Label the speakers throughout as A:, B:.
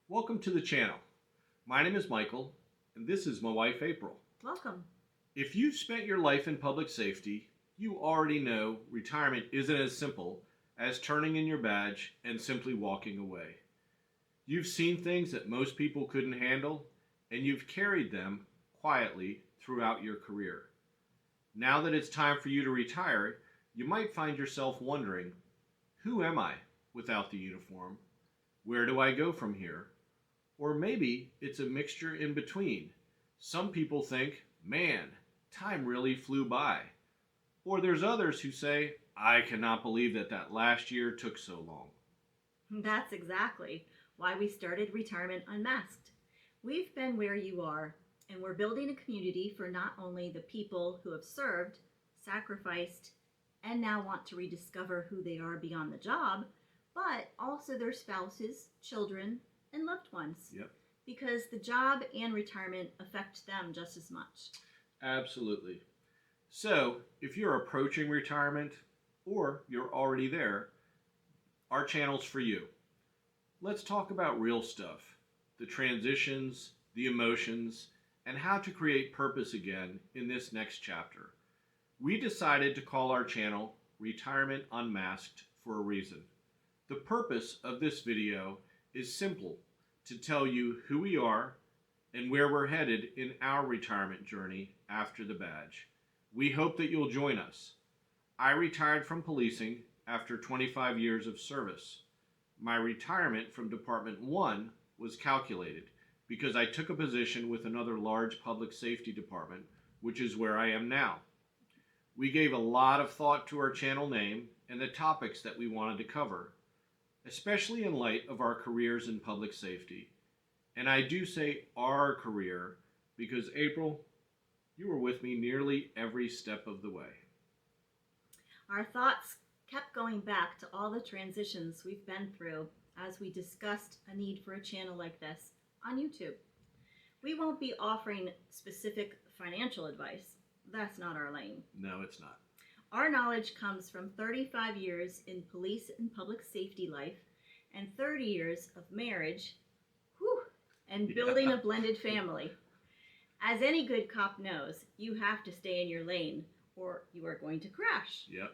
A: Welcome to the channel. My name is Michael, and this is my wife, April.
B: Welcome.
A: If you've spent your life in public safety, you already know retirement isn't as simple as turning in your badge and simply walking away. You've seen things that most people couldn't handle, and you've carried them quietly throughout your career. Now that it's time for you to retire, you might find yourself wondering, who am I without the uniform? Where do I go from here? Or maybe it's a mixture in between. Some people think, man, time really flew by. Or there's others who say, I cannot believe that last year took so long.
B: That's exactly why we started Retirement Unmasked. We've been where you are, and we're building a community for not only the people who have served, sacrificed, and now want to rediscover who they are beyond the job, but also their spouses, children, and loved ones.
A: Yep.
B: Because the job and retirement affect them just as much.
A: Absolutely. So, if you're approaching retirement or you're already there, our channel's for you. Let's talk about real stuff, the transitions, the emotions, and how to create purpose again in this next chapter. We decided to call our channel Retirement Unmasked for a reason. The purpose of this video is simple, to tell you who we are and where we're headed in our retirement journey after the badge. We hope that you'll join us. I retired from policing after 25 years of service. My retirement from Department 1 was calculated because I took a position with another large public safety department, which is where I am now. We gave a lot of thought to our channel name and the topics that we wanted to cover, especially in light of our careers in public safety. And I do say our career because, April, you were with me nearly every step of the way.
B: Our thoughts kept going back to all the transitions we've been through as we discussed a need for a channel like this on YouTube. We won't be offering specific financial advice. That's not our lane.
A: No, it's not.
B: Our knowledge comes from 35 years in police and public safety life and 30 years of marriage and building a blended family. As any good cop knows, you have to stay in your lane or you are going to crash.
A: Yep.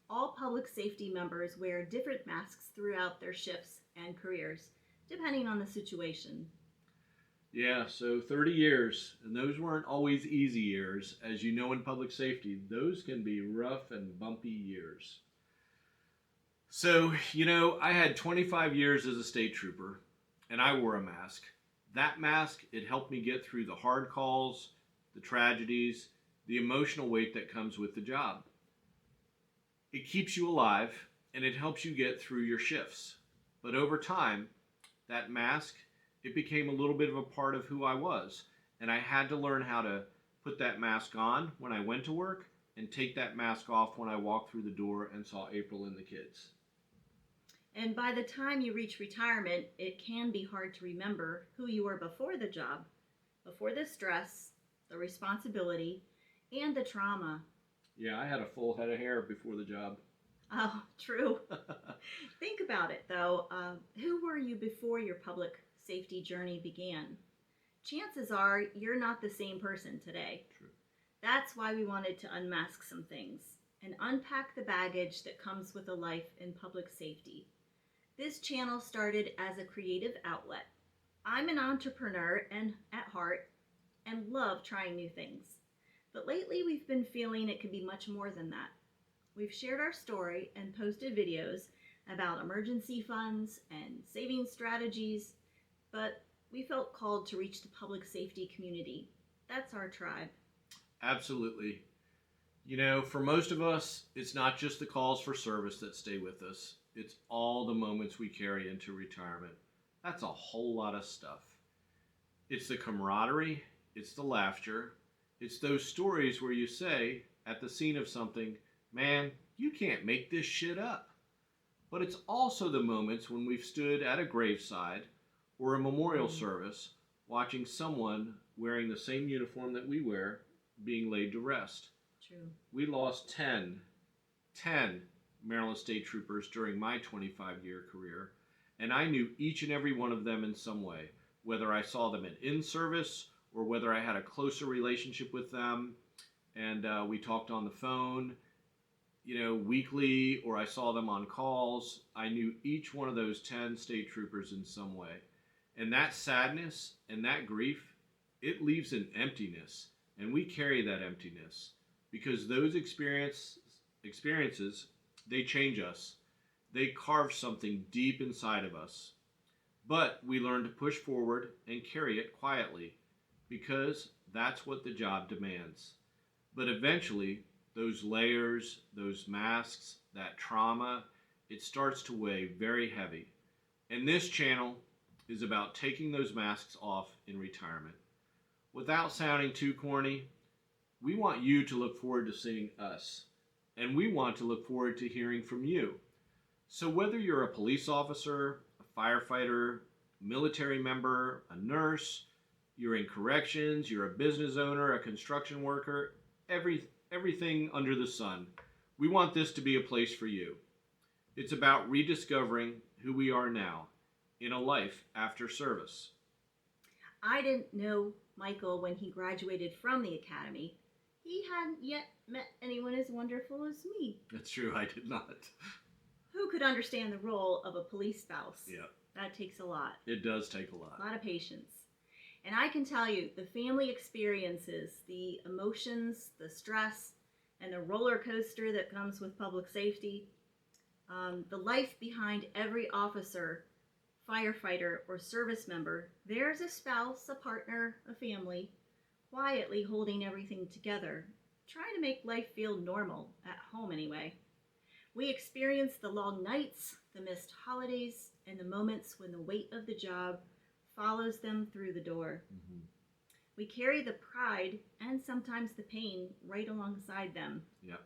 B: All public safety members wear different masks throughout their shifts and careers, depending on the situation.
A: Yeah, so 30 years, and those weren't always easy years. As you know, in public safety, those can be rough and bumpy years. So, I had 25 years as a state trooper, and I wore a mask. That mask, it helped me get through the hard calls, the tragedies, the emotional weight that comes with the job. It keeps you alive, and it helps you get through your shifts. But over time, that mask, it became a little bit of a part of who I was, and I had to learn how to put that mask on when I went to work and take that mask off when I walked through the door and saw April and the kids.
B: And by the time you reach retirement, it can be hard to remember who you were before the job, before the stress, the responsibility, and the trauma.
A: Yeah, I had a full head of hair before the job.
B: Oh, true. Think about it, though. Who were you before your public safety journey began? Chances are you're not the same person today.
A: True.
B: That's why we wanted to unmask some things and unpack the baggage that comes with a life in public safety. This channel started as a creative outlet. I'm an entrepreneur and at heart and love trying new things. But lately we've been feeling it could be much more than that. We've shared our story and posted videos about emergency funds and saving strategies, but we felt called to reach the public safety community. That's our tribe.
A: Absolutely. For most of us, it's not just the calls for service that stay with us. It's all the moments we carry into retirement. That's a whole lot of stuff. It's the camaraderie, it's the laughter, it's those stories where you say, at the scene of something, man, you can't make this shit up. But it's also the moments when we've stood at a graveside or a memorial service watching someone wearing the same uniform that we wear being laid to rest.
B: True.
A: We lost 10 Maryland State Troopers during my 25-year career, and I knew each and every one of them in some way, whether I saw them in service or whether I had a closer relationship with them and we talked on the phone, weekly, or I saw them on calls. I knew each one of those 10 state troopers in some way. And that sadness and that grief, it leaves an emptiness. And we carry that emptiness because those experiences, they change us. They carve something deep inside of us. But we learn to push forward and carry it quietly because that's what the job demands. But eventually, those layers, those masks, that trauma, it starts to weigh very heavy. And this channel is about taking those masks off in retirement. Without sounding too corny, we want you to look forward to seeing us. And we want to look forward to hearing from you. So whether you're a police officer, a firefighter, military member, a nurse, you're in corrections, you're a business owner, a construction worker, everything under the sun, we want this to be a place for you. It's about rediscovering who we are now in a life after service.
B: I didn't know Michael when he graduated from the academy. He hadn't yet met anyone as wonderful as me.
A: That's true, I did not.
B: Who could understand the role of a police spouse?
A: Yeah.
B: That takes a lot.
A: It does take a lot.
B: A lot of patience. And I can tell you, the family experiences, the emotions, the stress, and the roller coaster that comes with public safety, the life behind every officer, firefighter, or service member, there's a spouse, a partner, a family, quietly holding everything together, trying to make life feel normal, at home anyway. We experience the long nights, the missed holidays, and the moments when the weight of the job follows them through the door.
A: Mm-hmm.
B: We carry the pride and sometimes the pain right alongside them.
A: Yep.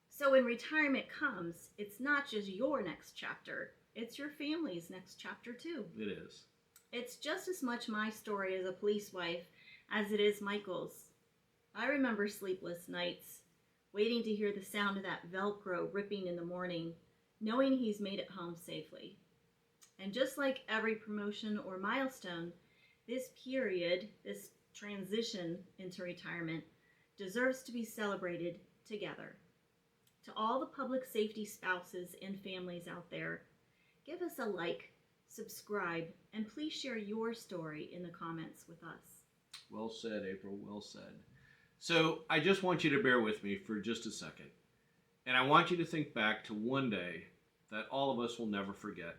B: So when retirement comes, it's not just your next chapter, it's your family's next chapter too.
A: It is.
B: It's just as much my story as a police wife as it is Michael's. I remember sleepless nights, waiting to hear the sound of that Velcro ripping in the morning, knowing he's made it home safely. And just like every promotion or milestone, this period, this transition into retirement, deserves to be celebrated together. To all the public safety spouses and families out there, give us a like, subscribe, and please share your story in the comments with us.
A: Well said, April, well said. So I just want you to bear with me for just a second. And I want you to think back to one day that all of us will never forget.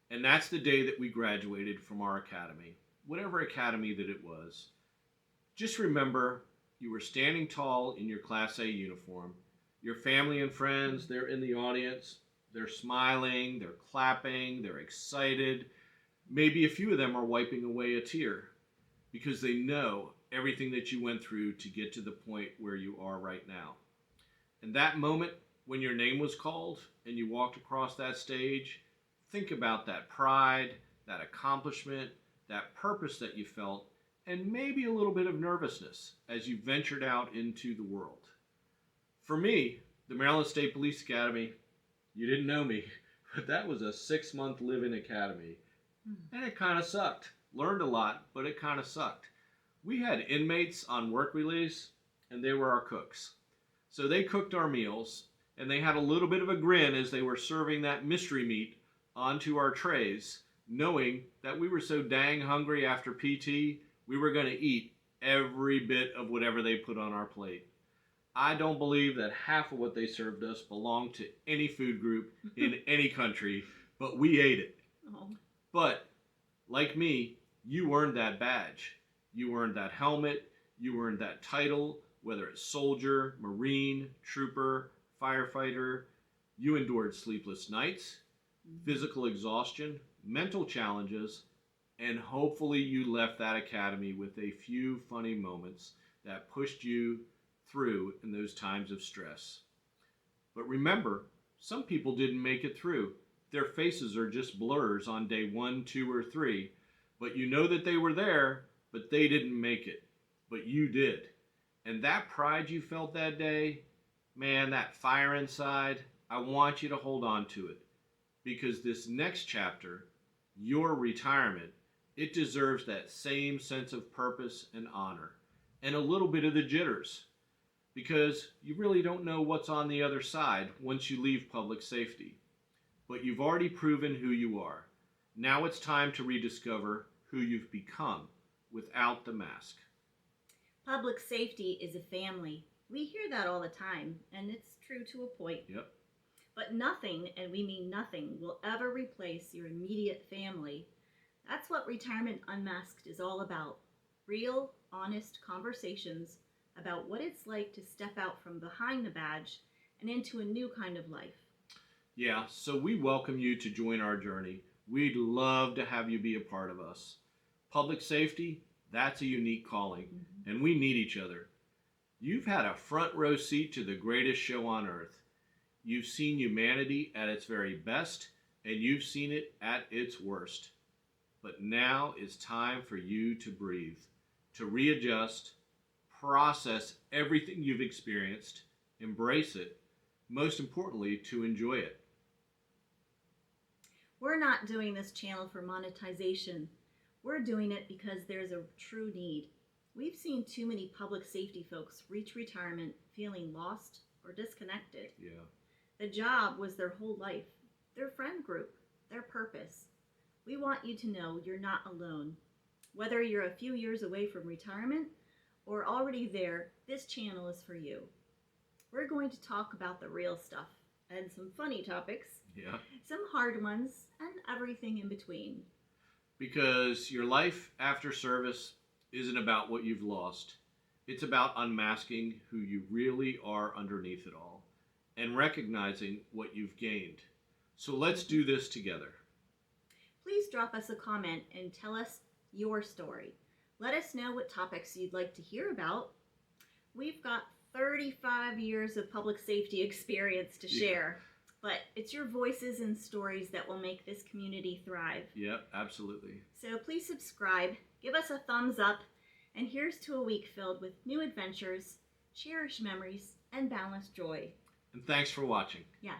A: And that's the day that we graduated from our academy, whatever academy that it was. Just remember, you were standing tall in your Class A uniform. Your family and friends, they're in the audience. They're smiling, they're clapping, they're excited. Maybe a few of them are wiping away a tear because they know everything that you went through to get to the point where you are right now. And that moment when your name was called and you walked across that stage, think about that pride, that accomplishment, that purpose that you felt, and maybe a little bit of nervousness as you ventured out into the world. For me, the Maryland State Police Academy, you didn't know me, but that was a 6-month live-in academy. And it kind of sucked. Learned a lot, but it kind of sucked. We had inmates on work release, and they were our cooks. So they cooked our meals, and they had a little bit of a grin as they were serving that mystery meat onto our trays, knowing that we were so dang hungry after PT, we were going to eat every bit of whatever they put on our plate. I don't believe that half of what they served us belonged to any food group in any country, but we ate it.
B: Oh.
A: But, like me, you earned that badge. You earned that helmet. You earned that title, whether it's soldier, Marine, trooper, firefighter. You endured sleepless nights, physical exhaustion, mental challenges, and hopefully you left that academy with a few funny moments that pushed you through in those times of stress. But remember, some people didn't make it through. Their faces are just blurs on day 1, 2, or 3. But you know that they were there, but they didn't make it. But you did. And that pride you felt that day, man, that fire inside, I want you to hold on to it. because this next chapter, your retirement, it deserves that same sense of purpose and honor, and a little bit of the jitters, because you really don't know what's on the other side once you leave public safety. But you've already proven who you are. Now it's time to rediscover who you've become without the mask.
B: Public safety is a family. We hear that all the time, and it's true to a point.
A: Yep.
B: But nothing, and we mean nothing, will ever replace your immediate family. That's what Retirement Unmasked is all about. Real, honest conversations about what it's like to step out from behind the badge and into a new kind of life.
A: Yeah, so we welcome you to join our journey. We'd love to have you be a part of us. Public safety, that's a unique calling, and we need each other. You've had a front row seat to the greatest show on earth. You've seen humanity at its very best, and you've seen it at its worst. But now is time for you to breathe, to readjust, process everything you've experienced, embrace it, most importantly, to enjoy it.
B: We're not doing this channel for monetization. We're doing it because there's a true need. We've seen too many public safety folks reach retirement feeling lost or disconnected.
A: Yeah.
B: The job was their whole life, their friend group, their purpose. We want you to know you're not alone. Whether you're a few years away from retirement or already there, this channel is for you. We're going to talk about the real stuff and some funny topics,
A: Yeah.
B: some hard ones, and everything in between.
A: Because your life after service isn't about what you've lost. It's about unmasking who you really are underneath it all and recognizing what you've gained. So let's do this together.
B: Please drop us a comment and tell us your story. Let us know what topics you'd like to hear about. We've got 35 years of public safety experience to share, but it's your voices and stories that will make this community thrive.
A: Yeah, absolutely.
B: So please subscribe, give us a thumbs up, and here's to a week filled with new adventures, cherished memories, and boundless joy.
A: And thanks for watching.
B: Yes.